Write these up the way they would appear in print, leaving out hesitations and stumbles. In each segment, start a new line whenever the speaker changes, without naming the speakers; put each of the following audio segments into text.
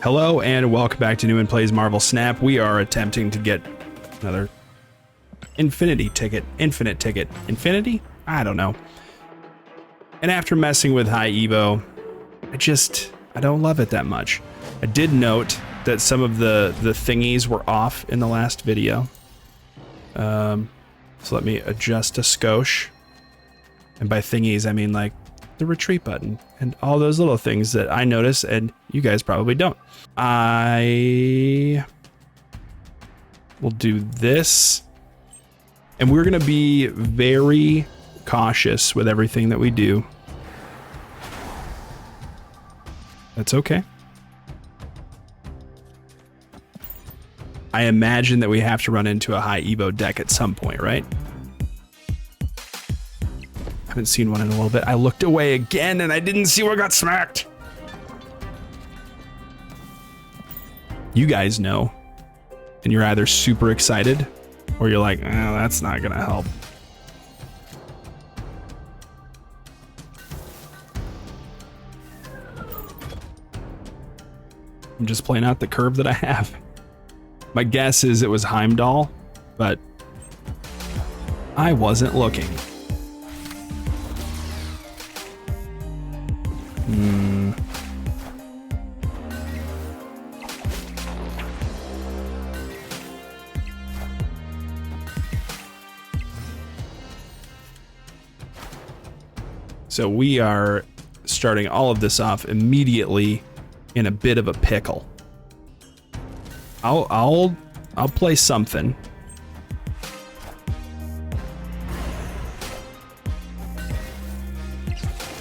Hello and welcome back to New and Plays Marvel Snap. We are attempting to get another infinite ticket? Infinity? I don't know. And after messing with High Evo, I don't love it that much. I did note that some of the thingies were off in the last video. So let me adjust a skosh. And by thingies, I mean like the retreat button and all those little things that I notice and you guys probably don't. I will do this. And we're going to be very cautious with everything that we do. That's okay. I imagine that we have to run into a high Evo deck at some point, right? Haven't seen one in a little bit. I looked away again and I didn't see where I got smacked. You guys know. And you're either super excited or you're like, that's not gonna help. I'm just playing out the curve that I have. My guess is it was Heimdall, but I wasn't looking. So we are starting all of this off immediately in a bit of a pickle. I'll play something.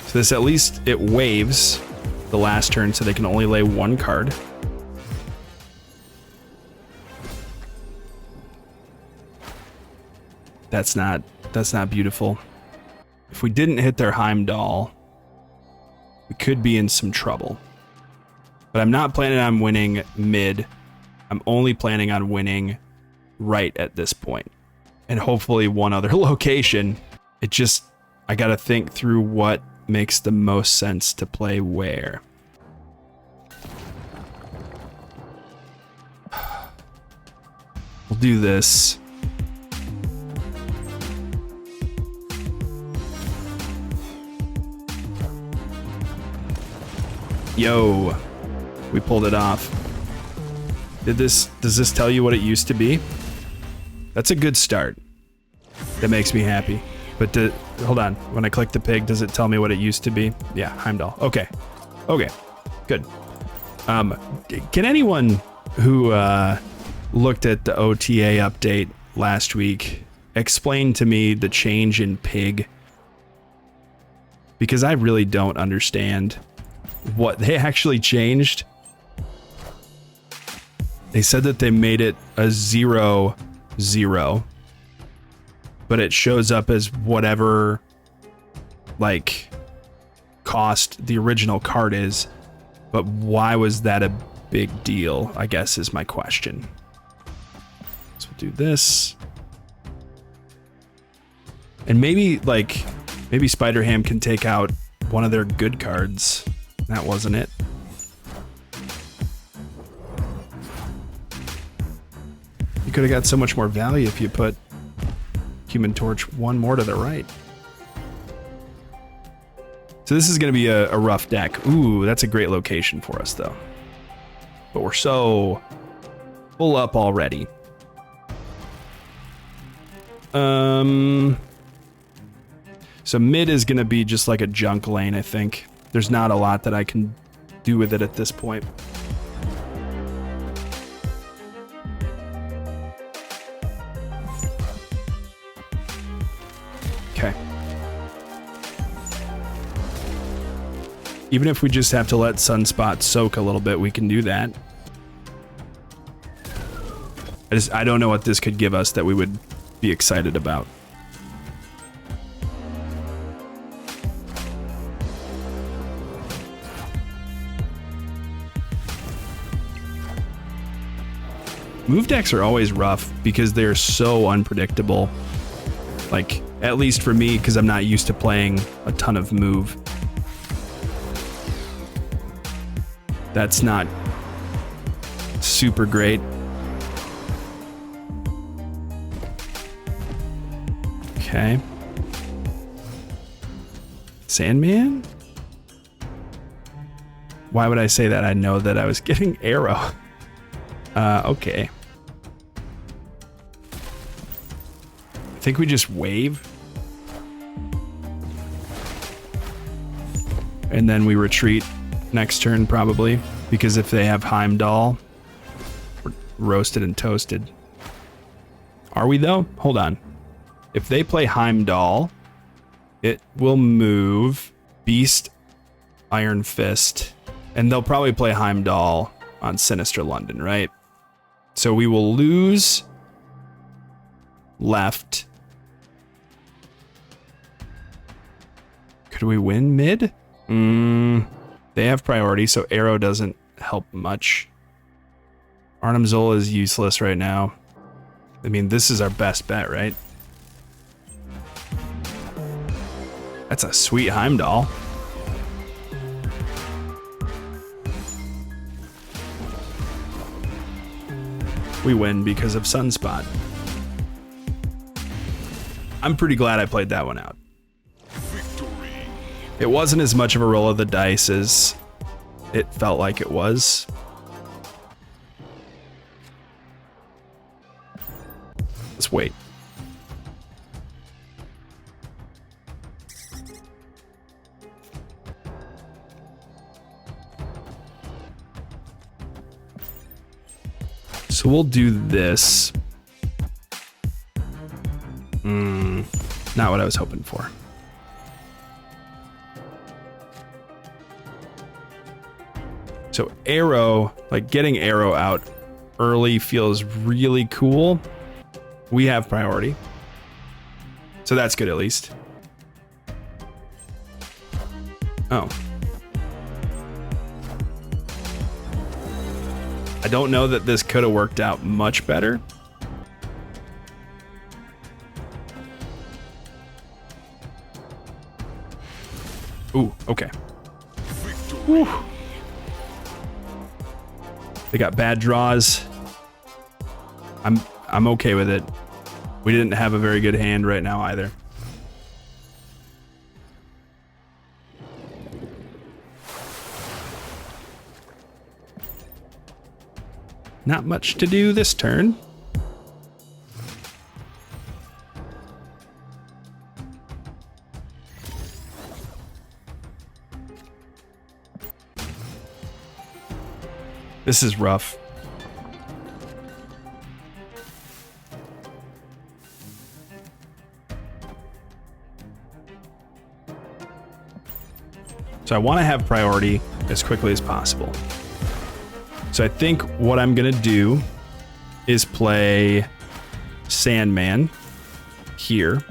So this, at least it waves the last turn so they can only lay one card. That's not beautiful. If we didn't hit their Heimdall, we could be in some trouble. But I'm not planning on winning mid. I'm only planning on winning right at this point. And hopefully one other location. I gotta think through what makes the most sense to play where. We'll do this. Yo, we pulled it off. Does this tell you what it used to be? That's a good start. That makes me happy. But hold on, when I click the pig, does it tell me what it used to be? Yeah, Heimdall. Okay, good. Can anyone who looked at the OTA update last week explain to me the change in pig? Because I really don't understand what they actually changed. They said that they made it a 0-0, but it shows up as whatever like cost the original card is. But why was that a big deal, I guess, is my question. So we'll do this. And maybe Spider-Ham can take out one of their good cards. That wasn't it. You could have got so much more value if you put Human Torch one more to the right. So this is going to be a rough deck. Ooh, that's a great location for us, though. But we're so full up already. So mid is going to be just like a junk lane, I think. There's not a lot that I can do with it at this point. Okay. Even if we just have to let Sunspot soak a little bit, we can do that. I don't know what this could give us that we would be excited about. Move decks are always rough because they're so unpredictable. Like, at least for me, because I'm not used to playing a ton of move. That's not super great. Okay. Sandman? Why would I say that? I know that I was getting Aero. Okay. I think we just wave. And then we retreat next turn probably. Because if they have Heimdall, we're roasted and toasted. Are we though? Hold on. If they play Heimdall, it will move Beast, Iron Fist, and they'll probably play Heimdall on Sinister London, right? So we will lose left. Could we win mid? They have priority, so Aero doesn't help much. Arnim Zola is useless right now. I mean, this is our best bet, right? That's a sweet Heimdall. We win because of Sunspot. I'm pretty glad I played that one out. Victory. It wasn't as much of a roll of the dice as it felt like it was. Let's wait. So we'll do this. Not what I was hoping for. So Aero, like getting Aero out early feels really cool. We have priority. So that's good at least. Oh. I don't know that this could have worked out much better. Ooh, okay. Whew. They got bad draws. I'm okay with it. We didn't have a very good hand right now either. Not much to do this turn. This is rough. So I want to have priority as quickly as possible. So I think what I'm gonna do is play Sandman here.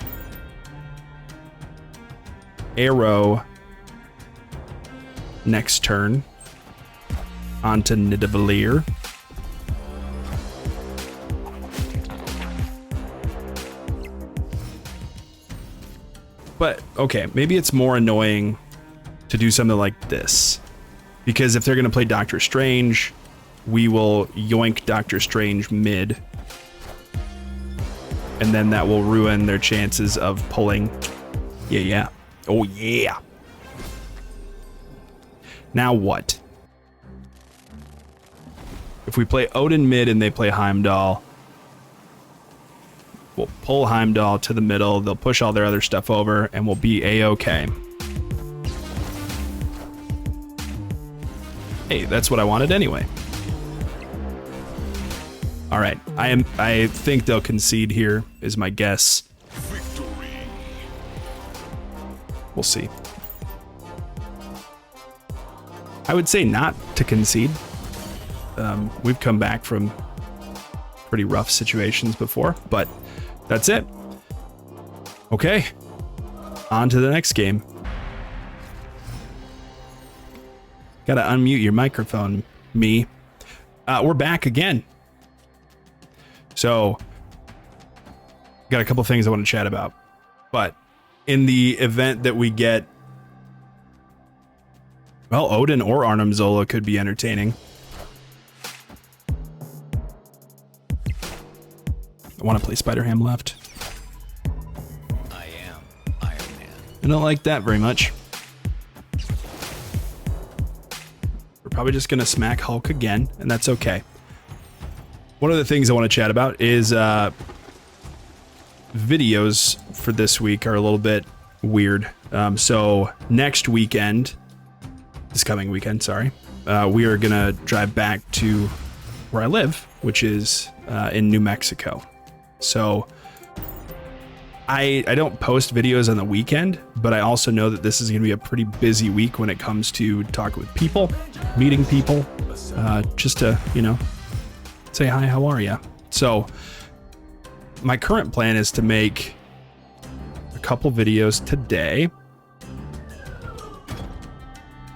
Aero next turn onto Nidavellir. But okay, maybe it's more annoying to do something like this. Because if they're gonna play Doctor Strange, we will yoink Doctor Strange mid. And then that will ruin their chances of pulling. Yeah. Oh yeah. Now what? If we play Odin mid and they play Heimdall, we'll pull Heimdall to the middle, they'll push all their other stuff over, and we'll be A-okay. Hey, that's what I wanted anyway. All right, I think they'll concede here, is my guess. Victory. We'll see. I would say not to concede. We've come back from pretty rough situations before, but that's it. Okay, on to the next game. Gotta unmute your microphone, me. We're back again. So, got a couple things I want to chat about. But in the event that we get, well, Odin or Arnim Zola could be entertaining. I want to play Spider-Ham left.
I am Iron Man.
I don't like that very much. We're probably just going to smack Hulk again, and that's okay. One of the things I want to chat about is videos for this week are a little bit weird. So next weekend, this coming weekend, sorry, we are going to drive back to where I live, which is in New Mexico. So I don't post videos on the weekend, but I also know that this is going to be a pretty busy week when it comes to talking with people, meeting people, just to, you know, say hi, how are ya? So my current plan is to make a couple videos today.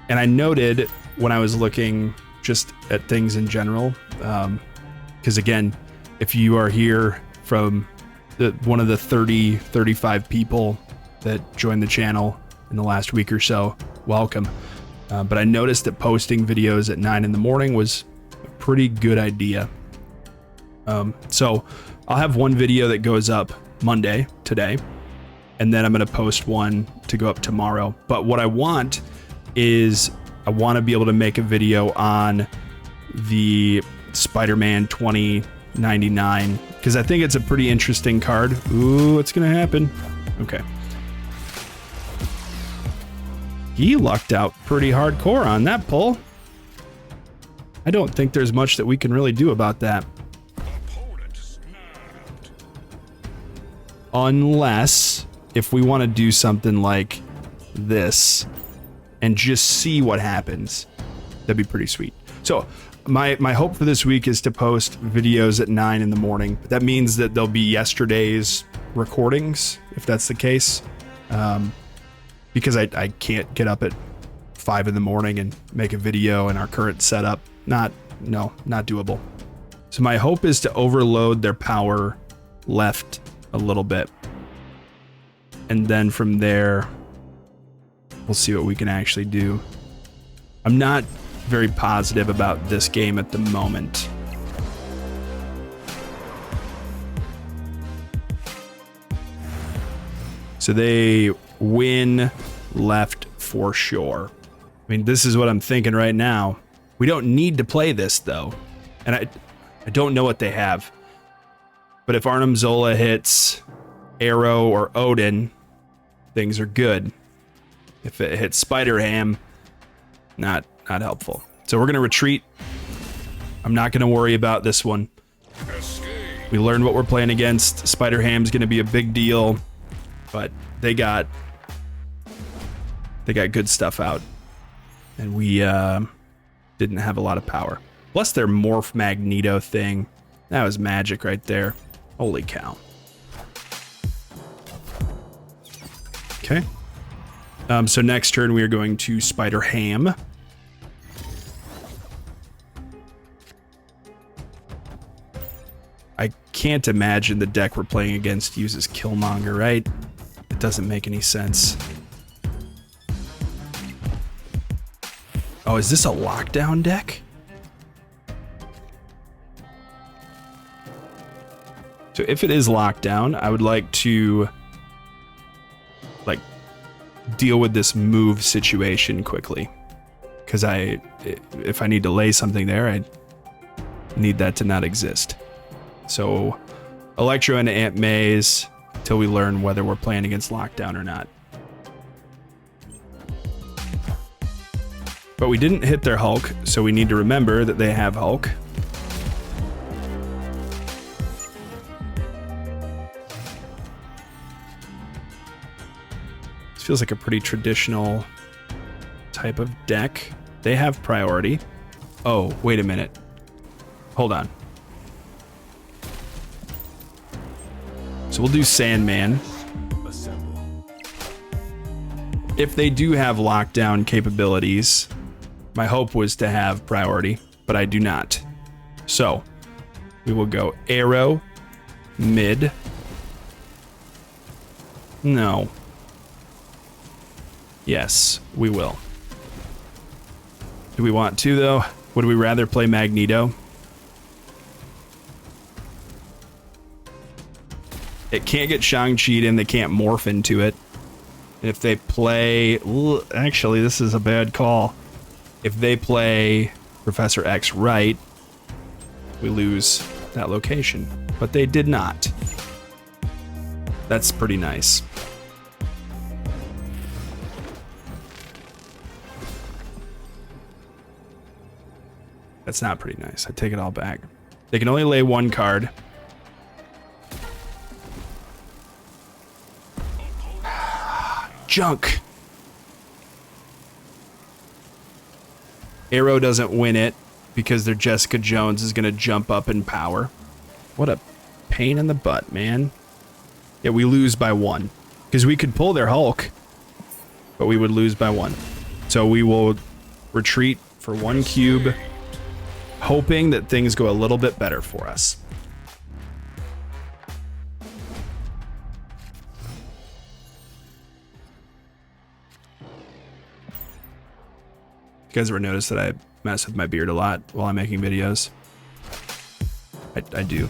And I noted when I was looking just at things in general, because again, if you are here from one of the 35 people that joined the channel in the last week or so, welcome. But I noticed that posting videos at 9 in the morning was a pretty good idea. So I'll have one video that goes up Monday, today, and then I'm going to post one to go up tomorrow. But what I want is I want to be able to make a video on the Spider-Man 2099 because I think it's a pretty interesting card. Ooh, what's going to happen? Okay. He lucked out pretty hardcore on that pull. I don't think there's much that we can really do about that. Unless if we want to do something like this and just see what happens. That'd be pretty sweet. So my hope for this week is to post videos at 9 in the morning. That means that there'll be yesterday's recordings, if that's the case. Because I can't get up at 5 in the morning and make a video in our current setup. Not doable. So my hope is to overload their power left a little bit. And then from there, we'll see what we can actually do. I'm not very positive about this game at the moment. So they win left for sure. I mean, this is what I'm thinking right now. We don't need to play this though. And I don't know what they have. But if Arnim Zola hits Aero or Odin, things are good. If it hits Spider-Ham, not helpful. So we're going to retreat. I'm not going to worry about this one. We learned what we're playing against. Spider-Ham's going to be a big deal, but they got good stuff out. And we didn't have a lot of power. Plus their morph Magneto thing. That was magic right there. Holy cow. Okay. So next turn we are going to Spider-Ham. I can't imagine the deck we're playing against uses Killmonger, right? It doesn't make any sense. Oh, is this a lockdown deck? So if it is lockdown, I would like to deal with this move situation quickly. Because if I need to lay something there, I need that to not exist. So Electro into Aunt May's until we learn whether we're playing against lockdown or not. But we didn't hit their Hulk, so we need to remember that they have Hulk. This feels like a pretty traditional type of deck. They have priority. Oh, wait a minute. Hold on. So we'll do Sandman. If they do have lockdown capabilities, my hope was to have priority, but I do not. So we will go Aero, mid. No. Yes, we will. Do we want to, though? Would we rather play Magneto? It can't get Shang-Chi'd in, they can't morph into it. And if they play... Actually, this is a bad call. If they play Professor X right, we lose that location. But they did not. That's pretty nice. That's not pretty nice. I take it all back. They can only lay one card. Junk. Aero doesn't win it because their Jessica Jones is going to jump up in power. What a pain in the butt, man. Yeah, we lose by 1. Because we could pull their Hulk, but we would lose by 1. So we will retreat for 1 cube, hoping that things go a little bit better for us. You guys ever notice that I mess with my beard a lot while I'm making videos? I do.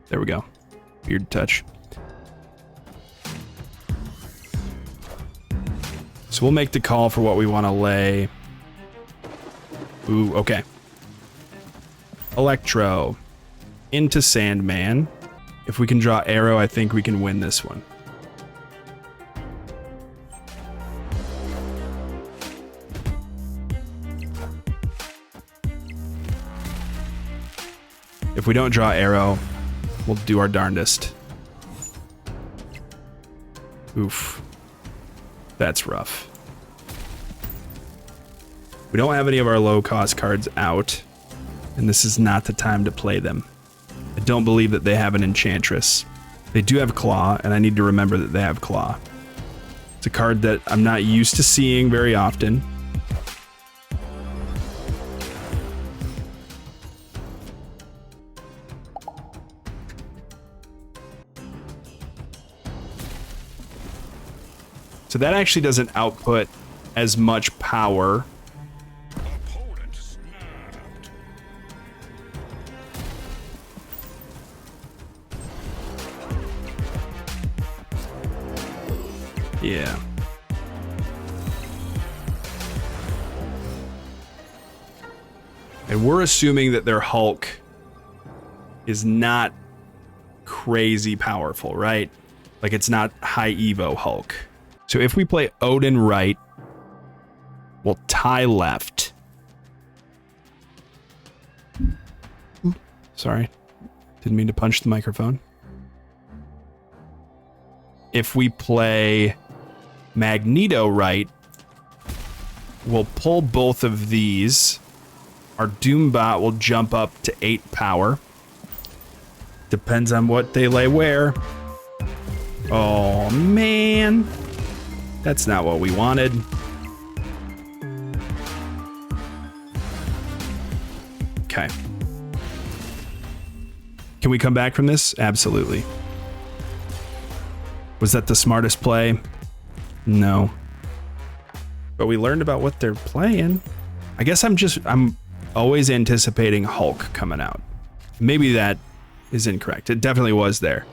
There we go. Beard touch. So we'll make the call for what we want to lay. Ooh, okay. Electro into Sandman. If we can draw Aero, I think we can win this one. If we don't draw Aero, we'll do our darndest. Oof. That's rough. We don't have any of our low-cost cards out, and this is not the time to play them. I don't believe that they have an Enchantress. They do have Claw, and I need to remember that they have Claw. It's a card that I'm not used to seeing very often. So that actually doesn't output as much power. Yeah. And we're assuming that their Hulk is not crazy powerful, right? Like it's not high Evo Hulk. So if we play Odin right, we'll tie left. Sorry. Didn't mean to punch the microphone. If we play Magneto right, we'll pull both of these. Our Doombot will jump up to 8 power. Depends on what they lay where. Oh, man. That's not what we wanted. Okay. Can we come back from this? Absolutely. Was that the smartest play? No. But we learned about what they're playing. I guess I'm always anticipating Hulk coming out. Maybe that is incorrect. It definitely was there.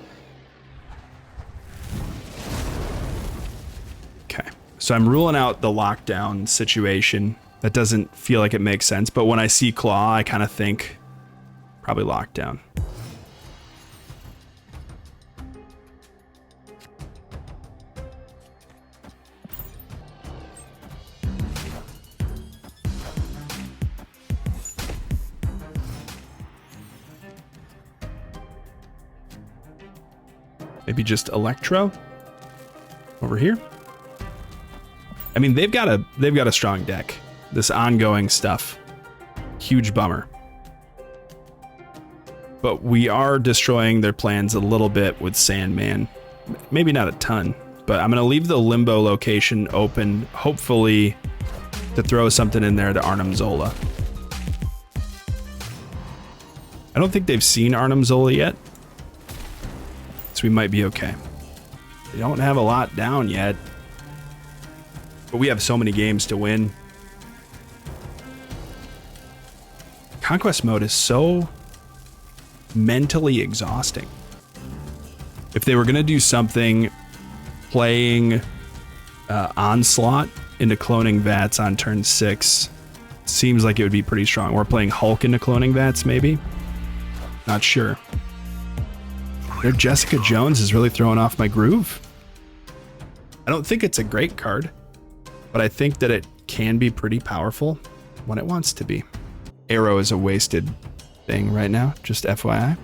Okay. So I'm ruling out the lockdown situation. That doesn't feel like it makes sense. But when I see Claw, I kind of think probably lockdown. Maybe just Electro over here. I mean, they've got a strong deck. This ongoing stuff, huge bummer. But we are destroying their plans a little bit with Sandman. Maybe not a ton, but I'm gonna leave the Limbo location open, hopefully to throw something in there to Arnim Zola. I don't think they've seen Arnim Zola yet. We might be okay. We don't have a lot down yet, but we have so many games to win. Conquest mode is so mentally exhausting. If they were going to do something playing Onslaught into cloning Vats on turn 6, seems like it would be pretty strong. We're playing Hulk into cloning Vats, maybe? Not sure. Their Jessica Jones is really throwing off my groove. I don't think it's a great card, but I think that it can be pretty powerful when it wants to be. Aero is a wasted thing right now, just FYI.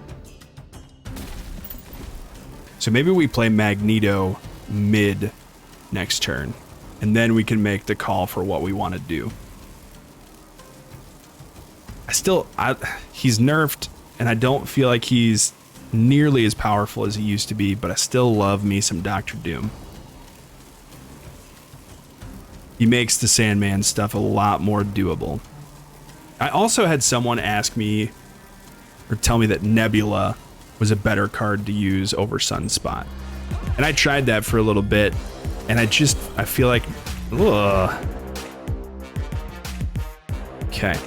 So maybe we play Magneto mid next turn, and then we can make the call for what we want to do. He's nerfed, and I don't feel like he's nearly as powerful as he used to be, but I still love me some Dr. Doom. He makes the Sandman stuff a lot more doable. I also had someone ask me, or tell me that Nebula was a better card to use over Sunspot. And I tried that for a little bit, and I feel like, ugh. Okay.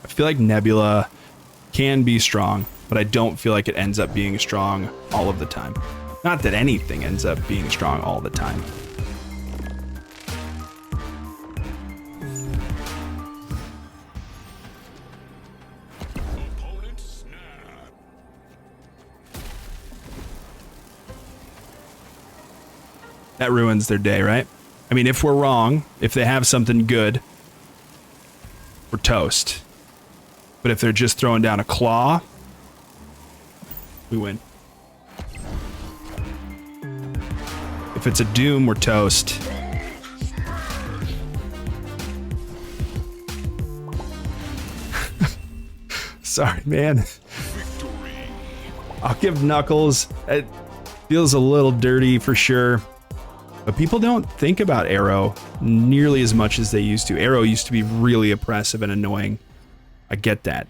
I feel like Nebula can be strong, but I don't feel like it ends up being strong all of the time. Not that anything ends up being strong all the time. That ruins their day, right? I mean, if we're wrong, if they have something good, we're toast. But if they're just throwing down a claw, we win. If it's a Doom, we're toast. Sorry, man. I'll give Knuckles. It feels a little dirty for sure. But people don't think about Aero nearly as much as they used to. Aero used to be really oppressive and annoying. I get that.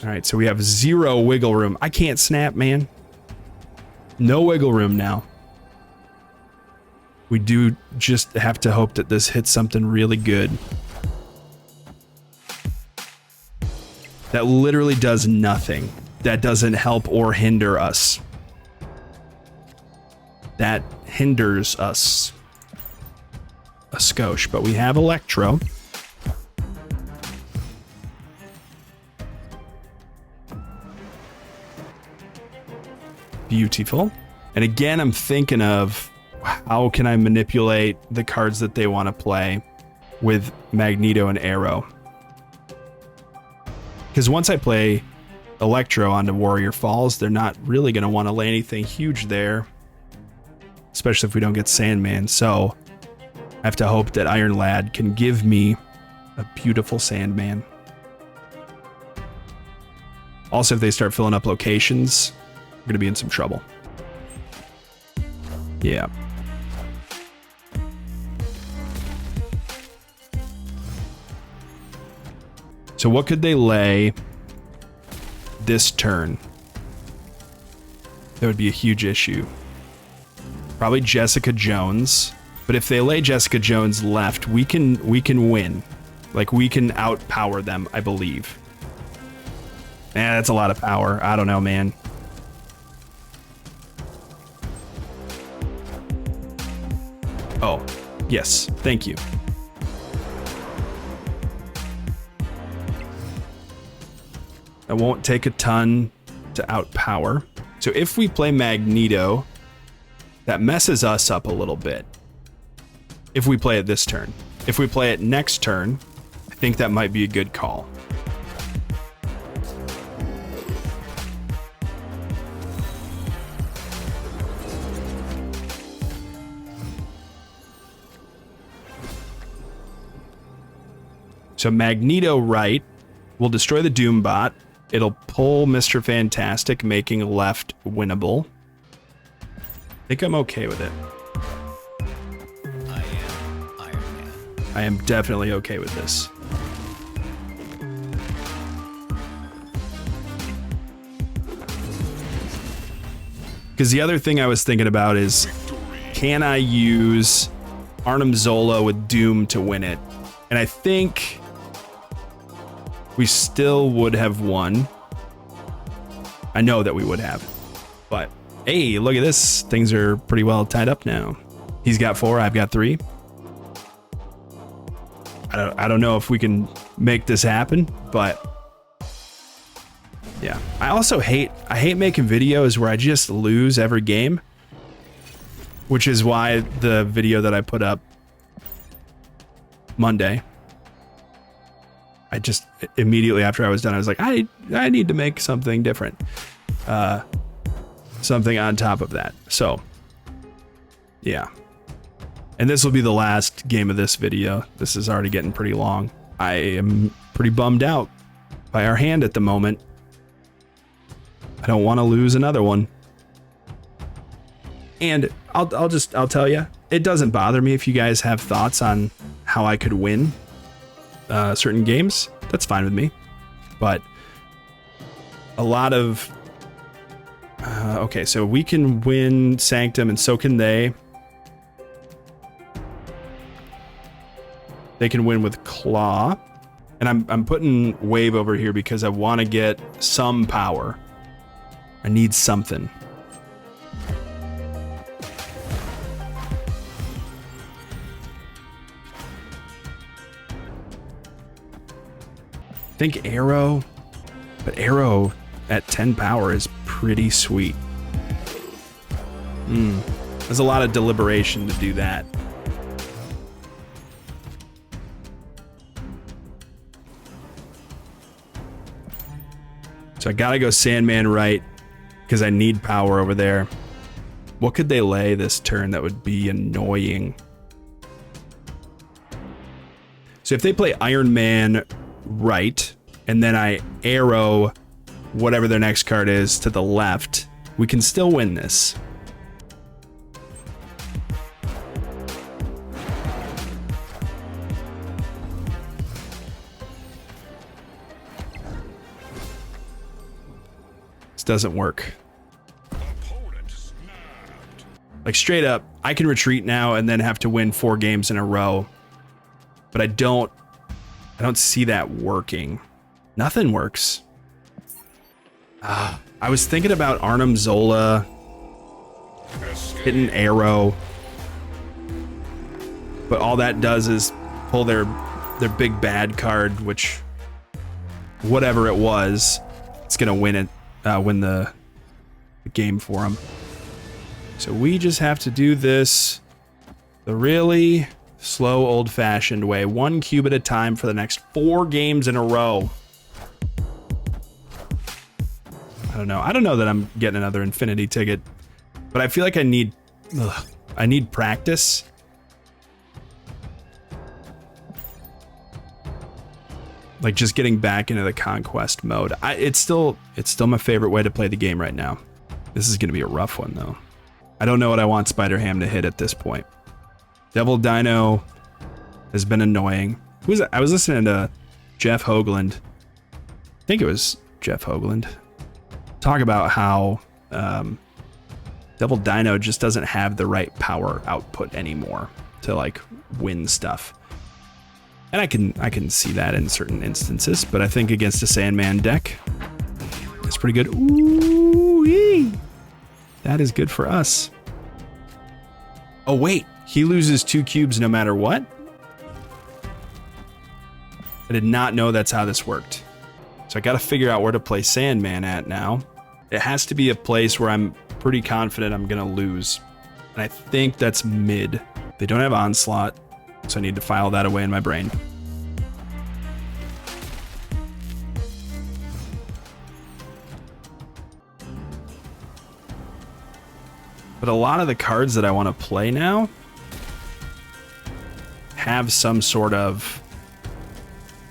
All right, so we have 0 wiggle room. I can't snap, man. No wiggle room now. We do just have to hope that this hits something really good. That literally does nothing. That doesn't help or hinder us. That hinders us a skosh, but we have Electro. Beautiful. And again, I'm thinking of how can I manipulate the cards that they want to play with Magneto and Aero. Because once I play Electro onto Warrior Falls, they're not really going to want to lay anything huge there. Especially if we don't get Sandman. So I have to hope that Iron Lad can give me a beautiful Sandman. Also, if they start filling up locations, we're going to be in some trouble. Yeah. So what could they lay this turn? That would be a huge issue. Probably Jessica Jones. But if they lay Jessica Jones left, we can win. Like, we can outpower them, I believe. That's a lot of power. I don't know, man. Oh, yes. Thank you. It won't take a ton to outpower. So if we play Magneto, that messes us up a little bit. If we play it this turn. If we play it next turn, I think that might be a good call. So Magneto right will destroy the Doombot. It'll pull Mr. Fantastic, making left winnable. I think I'm okay with it.
I am Iron Man.
I am definitely okay with this. Because the other thing I was thinking about is, can I use Arnim Zola with Doom to win it? And I think we still would have won. I know that we would have. But, hey, look at this. Things are pretty well tied up now. He's got 4, I've got 3. I don't know if we can make this happen, but yeah. I hate making videos where I just lose every game, which is why the video that I put up Monday, I just immediately after I was done, I was like, I need to make something different, something on top of that. So yeah. And this will be the last game of this video. This is already getting pretty long. I am pretty bummed out by our hand at the moment. I don't want to lose another one. And I'll tell you, it doesn't bother me if you guys have thoughts on how I could win certain games. That's fine with me. But a lot of okay, so we can win SandHam, and so can they. They can win with Claw. And I'm putting Wave over here because I want to get some power. I need something. I think Aero, but Aero at 10 power is pretty sweet. There's a lot of deliberation to do that. So I gotta go Sandman right, because I need power over there. What could they lay this turn that would be annoying? So if they play Iron Man right, and then I Aero whatever their next card is to the left, we can still win this. Doesn't work. Like straight up, I can retreat now and then have to win 4 games in a row. But I don't see that working. Nothing works. I was thinking about Arnim Zola hitting Aero, but all that does is pull their big bad card, which whatever it was, it's gonna win it. Win the game for them. So we just have to do this the really slow, old-fashioned way. 1 cube at a time for the next 4 games in a row. I don't know. I don't know that I'm getting another infinity ticket, but I feel like I need practice. Like just getting back into the conquest mode. It's still my favorite way to play the game right now. This is gonna be a rough one though. I don't know what I want Spider-Ham to hit at this point. Devil Dino has been annoying. I was listening to Jeff Hoagland. I think it was Jeff Hoagland. Talk about how Devil Dino just doesn't have the right power output anymore to like win stuff. And I can see that in certain instances, but I think against a Sandman deck, it's pretty good. Ooh-wee. That is good for us. Oh wait, he loses 2 cubes no matter what? I did not know that's how this worked. So I gotta figure out where to play Sandman at now. It has to be a place where I'm pretty confident I'm gonna lose. And I think that's mid. They don't have Onslaught, so I need to file that away in my brain. But a lot of the cards that I want to play now have some sort of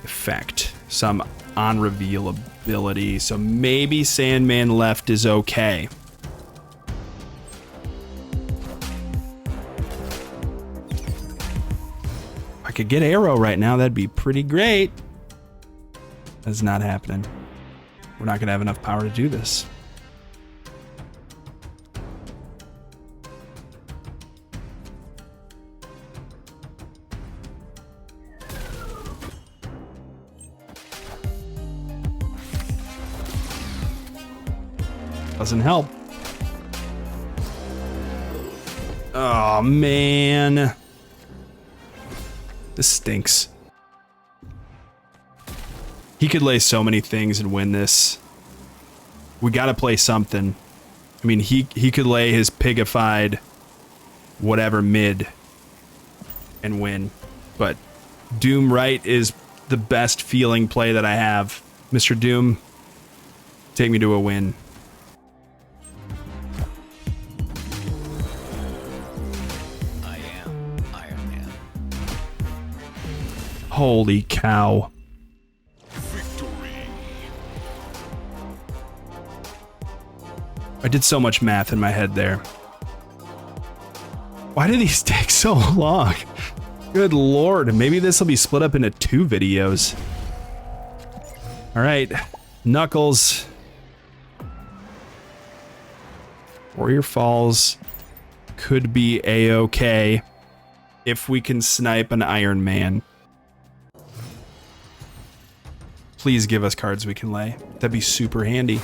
effect, some on-reveal ability, so maybe Sandman left is okay. If I could get Aero right now, that'd be pretty great. That's not happening. We're not going to have enough power to do this. Doesn't help. Oh, man. This stinks. He could lay so many things and win this. We gotta play something. I mean, he could lay his pigified whatever mid and win. But Doom right is the best feeling play that I have. Mr. Doom, take me to a win.
I am Iron Man.
Holy cow. I did so much math in my head there. Why do these take so long? Good lord, maybe this will be split up into 2 videos. Alright, Knuckles. Warrior Falls could be A-okay if we can snipe an Iron Man. Please give us cards we can lay. That'd be super handy.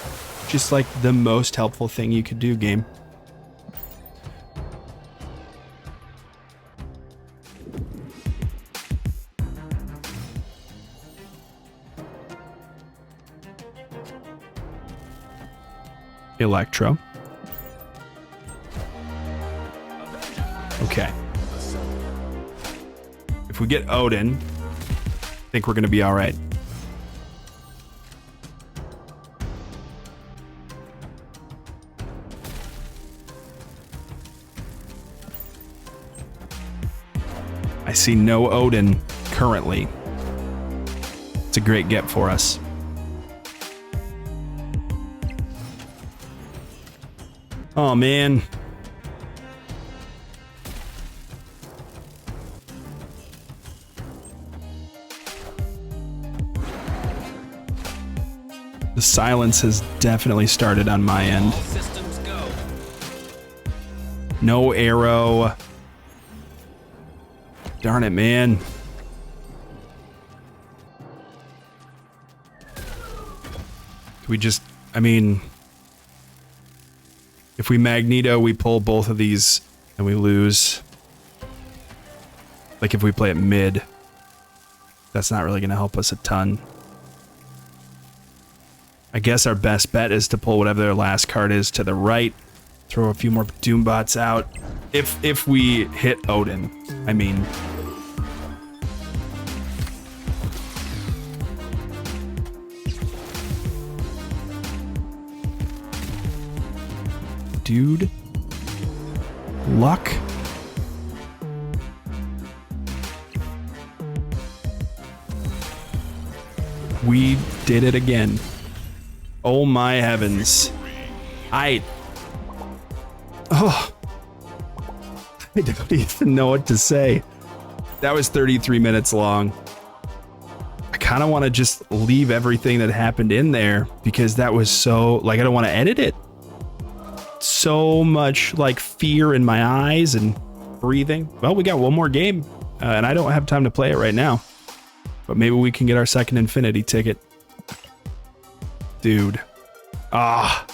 Just like the most helpful thing you could do, game. Electro. Okay. If we get Odin, I think we're gonna be all right. I see no Odin currently. It's a great get for us. Oh man. The silence has definitely started on my end.
All systems go.
No Aero. Darn it, man. We just, I mean, if we Magneto, we pull both of these and we lose. Like if we play it mid, that's not really going to help us a ton. I guess our best bet is to pull whatever their last card is to the right, throw a few more Doombots out. If we hit Odin, I mean. Dude. Luck. We did it again. Oh my heavens. I don't even know what to say. That was 33 minutes long. I kind of want to just leave everything that happened in there because that was so, like, I don't want to edit it. So much, like, fear in my eyes and breathing. Well, we got one more game, and I don't have time to play it right now. But maybe we can get our second Infinity ticket. Dude. Ah.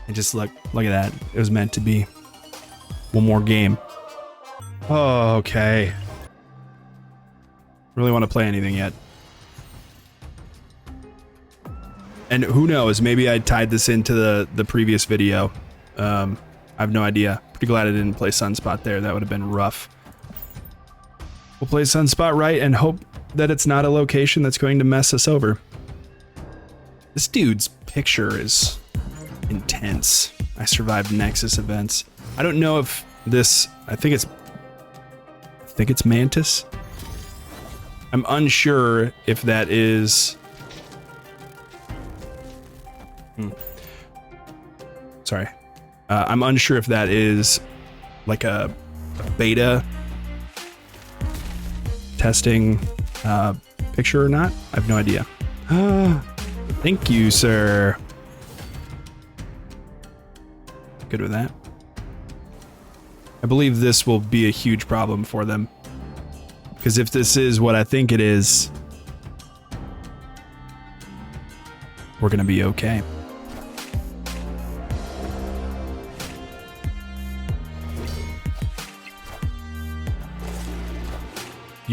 And just look at that. It was meant to be. One more game. Oh, okay. Really want to play anything yet. And who knows, maybe I tied this into the previous video. I have no idea. Pretty glad I didn't play Sunspot there. That would have been rough. We'll play Sunspot right and hope that it's not a location that's going to mess us over. This dude's picture is intense. I survived Nexus events. I don't know if this, I think it's Mantis. I'm unsure if that is... Sorry. I'm unsure if that is like a beta testing picture or not. I have no idea. Thank you, sir. Good with that. I believe this will be a huge problem for them. Because if this is what I think it is, we're gonna be okay.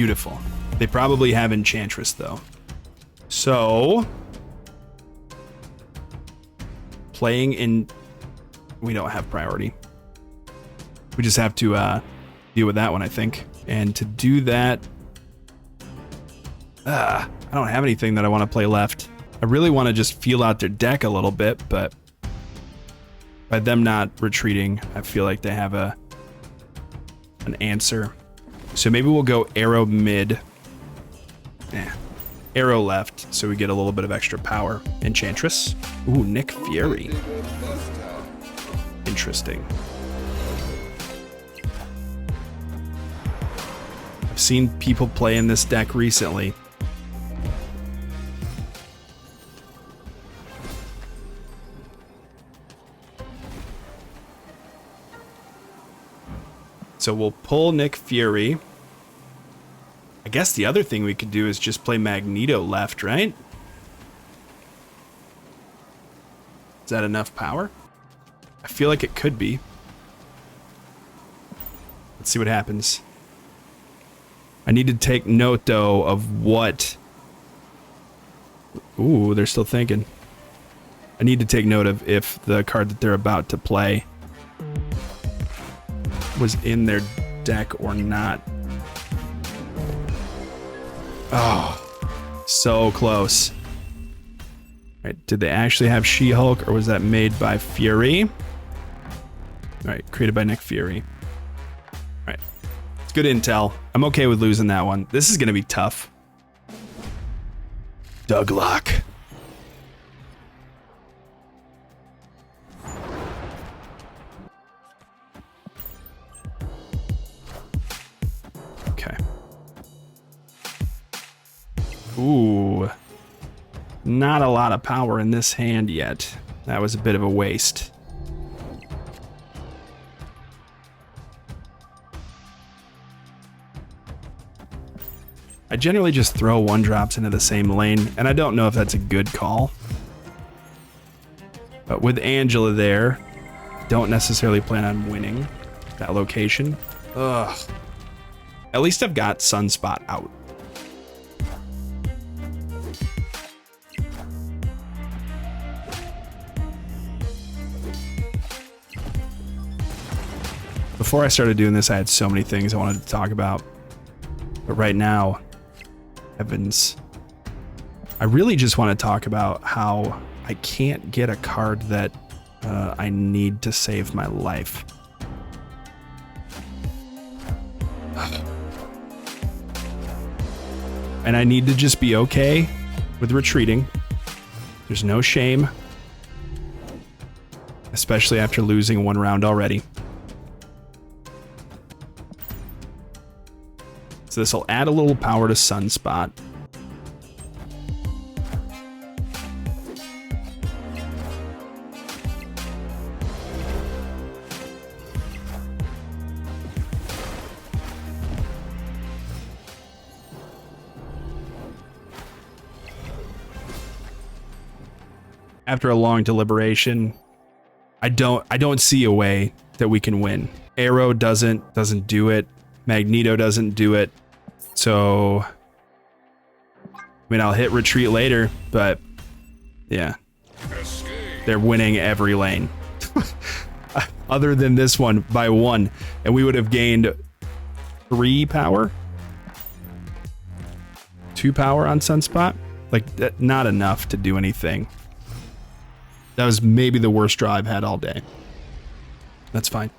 Beautiful. They probably have Enchantress, though. So... playing in... we don't have priority. We just have to deal with that one, I think. And to do that... I don't have anything that I want to play left. I really want to just feel out their deck a little bit, but... by them not retreating, I feel like they have an answer. So maybe we'll go Aero mid. Aero left, so we get a little bit of extra power. Enchantress. Ooh, Nick Fury. Interesting. I've seen people play in this deck recently. So we'll pull Nick Fury. I guess the other thing we could do is just play Magneto left, right? Is that enough power? I feel like it could be. Let's see what happens. I need to take note, though, of what... ooh, they're still thinking. I need to take note of if the card that they're about to play was in their deck or not. Oh, so close. All right, did they actually have She-Hulk, or was that made by Fury? All right, created by Nick Fury. All right, it's good intel. I'm okay with losing that one. This is gonna be tough. Douglock. Okay. Ooh. Not a lot of power in this hand yet. That was a bit of a waste. I generally just throw 1-drops into the same lane, and I don't know if that's a good call. But with Angela there, don't necessarily plan on winning that location. Ugh. At least I've got Sunspot out. Before I started doing this, I had so many things I wanted to talk about. But right now, heavens, I really just want to talk about how I can't get a card that I need to save my life. And I need to just be okay with retreating. There's no shame. Especially after losing 1 round already. So this will add a little power to Sunspot. After a long deliberation, I don't see a way that we can win. Aero doesn't do it. Magneto doesn't do it. So, I mean, I'll hit retreat later, but yeah, they're winning every lane. Other than this one by 1, and we would have gained 3 power, 2 power on Sunspot. Like, not enough to do anything. That was maybe the worst draw I've had all day. That's fine.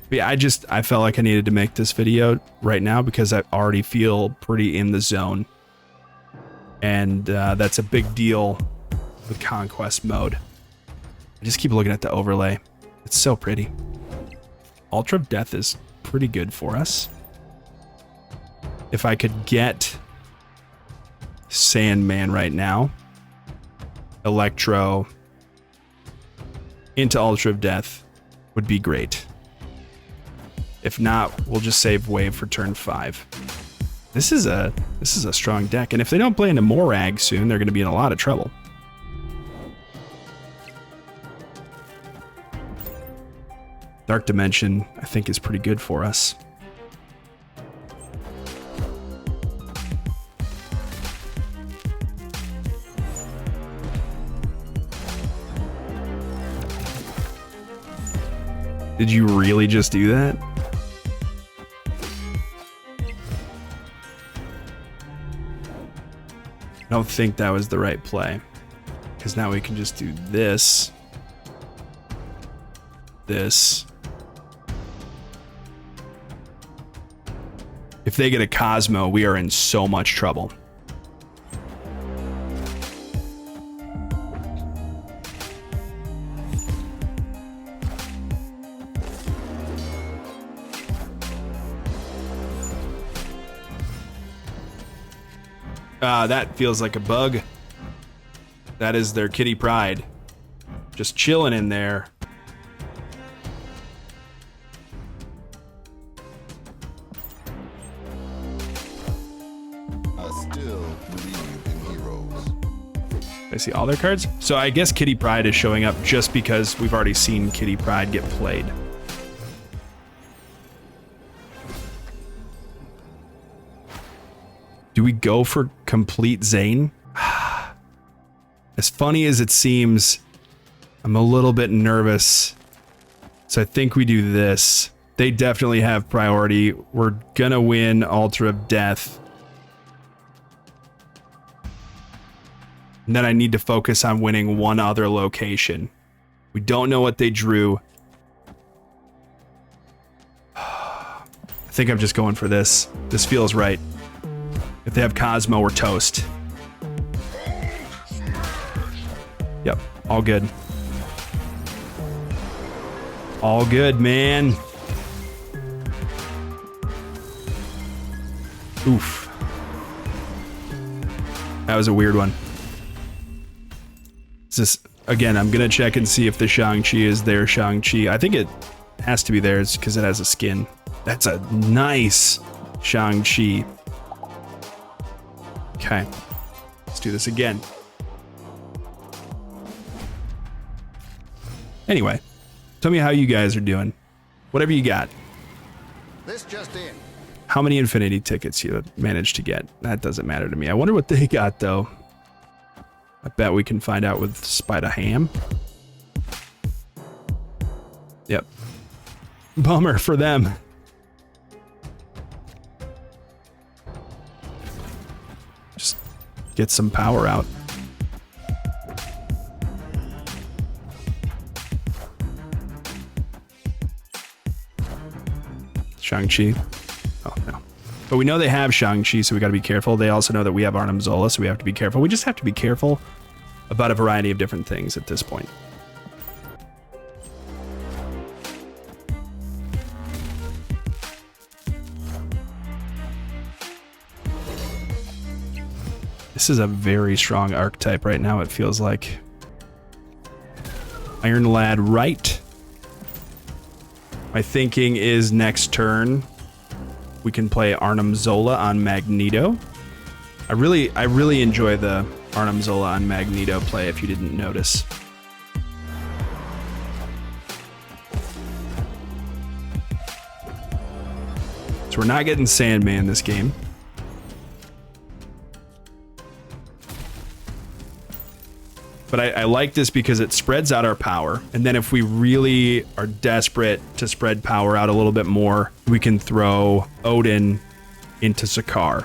But yeah, I felt like I needed to make this video right now because I already feel pretty in the zone. And that's a big deal with Conquest mode. I just keep looking at the overlay. It's so pretty. Ultra of Death is pretty good for us. If I could get Sandman right now, Electro into Ultra of Death would be great. If not, we'll just save wave for turn 5. This is a strong deck, and if they don't play into Morag soon, they're going to be in a lot of trouble. Dark Dimension, I think, is pretty good for us. Did you really just do that? I don't think that was the right play. Because now we can just do this. This. If they get a Cosmo, we are in so much trouble. That feels like a bug. That is their kitty pride. Just chilling in there.
I still believe in heroes.
I see all their cards. So I guess Kitty Pryde is showing up just because we've already seen Kitty Pryde get played. Do we go for complete Zane? As funny as it seems, I'm a little bit nervous. So I think we do this. They definitely have priority. We're gonna win Altar of Death. And then I need to focus on winning one other location. We don't know what they drew. I think I'm just going for this. This feels right. If they have Cosmo, we're toast. Yep, all good. All good, man. Oof. That was a weird one. Is this, again, I'm gonna check and see if the Shang-Chi is their Shang-Chi. I think it has to be theirs because it has a skin. That's a nice Shang-Chi. Okay, let's do this again. Anyway, tell me how you guys are doing. Whatever you got.
This just in.
How many Infinity tickets you managed to get? That doesn't matter to me. I wonder what they got, though. I bet we can find out with SandHam. Yep. Bummer for them. Just get some power out. Shang-Chi. Oh, no. But we know they have Shang-Chi, so we gotta be careful. They also know that we have Arnim Zola, so we have to be careful. We just have to be careful about a variety of different things at this point. This is a very strong archetype right now, it feels like. Iron Lad right. My thinking is next turn we can play Arnim Zola on Magneto. I really enjoy the Arnim Zola on Magneto play, if you didn't notice. So we're not getting Sandman this game. But I like this because it spreads out our power. And then if we really are desperate to spread power out a little bit more, we can throw Odin into Sakaar.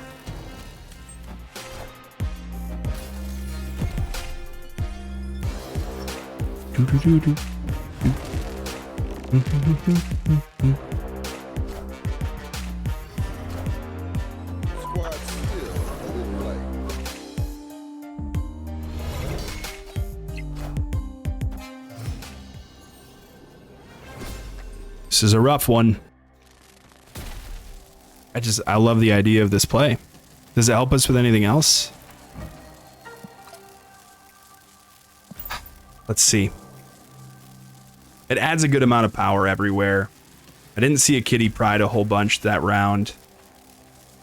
Squad still in play.
This is a rough one. I love the idea of this play. Does it help us with anything else? Let's see. It adds a good amount of power everywhere. I didn't see a Kitty Pryde a whole bunch that round.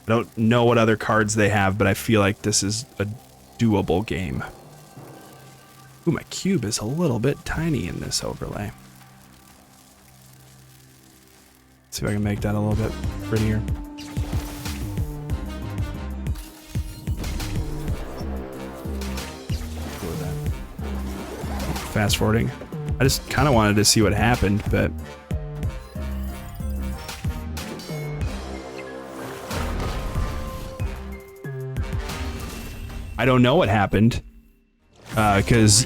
I don't know what other cards they have, but I feel like this is a doable game. Ooh, my cube is a little bit tiny in this overlay. See if I can make that a little bit prettier. Cool with that. Fast forwarding. I just kind of wanted to see what happened, but I don't know what happened because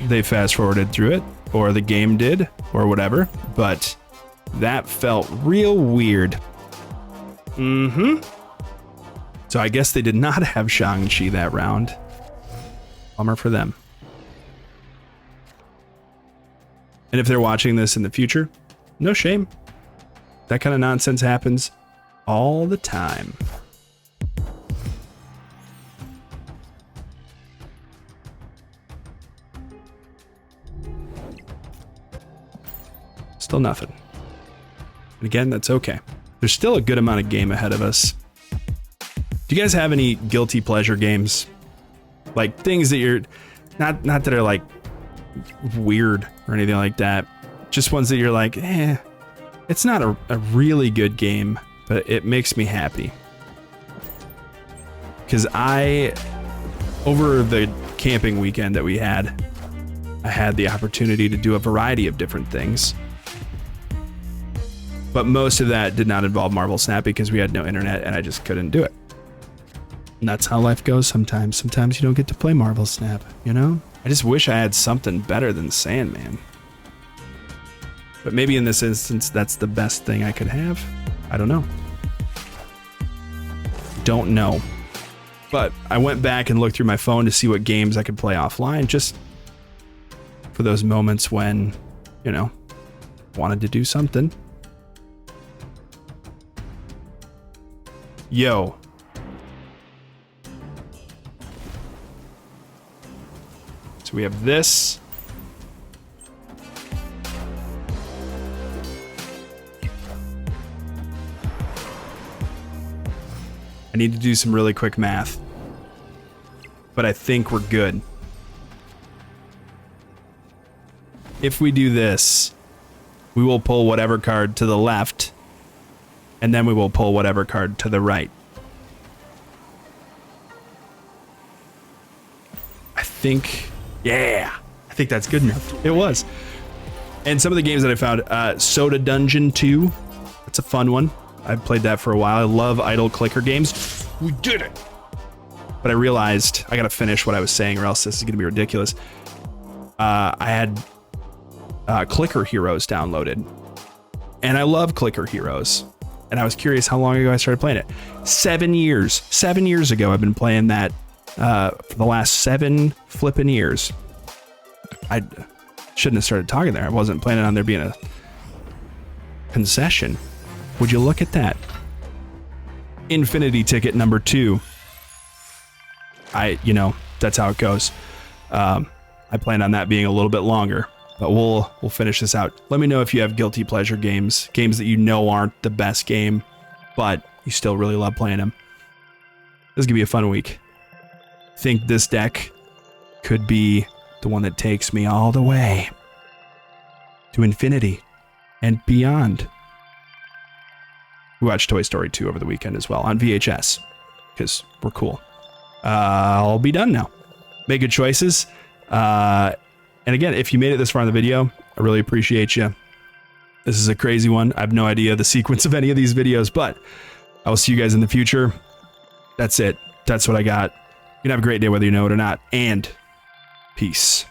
they fast forwarded through it, or the game did, or whatever, but that felt real weird. So I guess they did not have Shang-Chi that round. Bummer for them. And if they're watching this in the future, no shame. That kind of nonsense happens all the time. Still nothing. And again, that's okay. There's still a good amount of game ahead of us. Do you guys have any guilty pleasure games? Like things that you're not that are like weird or anything like that. Just ones that you're like, it's not a really good game, but it makes me happy. Because over the camping weekend that we had, I had the opportunity to do a variety of different things. But most of that did not involve Marvel Snap because we had no internet and I just couldn't do it. And that's how life goes sometimes. Sometimes you don't get to play Marvel Snap, you know? I just wish I had something better than Sandman. But maybe in this instance, that's the best thing I could have. I don't know. Don't know. But I went back and looked through my phone to see what games I could play offline, just for those moments when, you know, wanted to do something. Yo. So we have this. I need to do some really quick math, but I think we're good. If we do this, we will pull whatever card to the left, and then we will pull whatever card to the right. I think that's good enough. It was. And some of the games that I found, Soda Dungeon 2, that's a fun one. I've played that for a while. I love idle clicker games. We did it! But I realized I gotta finish what I was saying or else this is gonna be ridiculous. I had Clicker Heroes downloaded. And I love Clicker Heroes. And I was curious how long ago I started playing it. 7 years. 7 years ago I've been playing that for the last 7 flippin' years. I shouldn't have started talking there. I wasn't planning on there being a concession. Would you look at that? Infinity ticket number 2. That's how it goes. I plan on that being a little bit longer, but we'll finish this out. Let me know if you have guilty pleasure games that you know aren't the best game, but you still really love playing them. This is gonna be a fun week. I think this deck could be the one that takes me all the way to infinity and beyond. We watched Toy Story 2 over the weekend as well on VHS because we're cool. I'll be done now. Make good choices. And again, if you made it this far in the video, I really appreciate you. This is a crazy one. I have no idea the sequence of any of these videos, but I will see you guys in the future. That's it. That's what I got. You can have a great day whether you know it or not. And peace.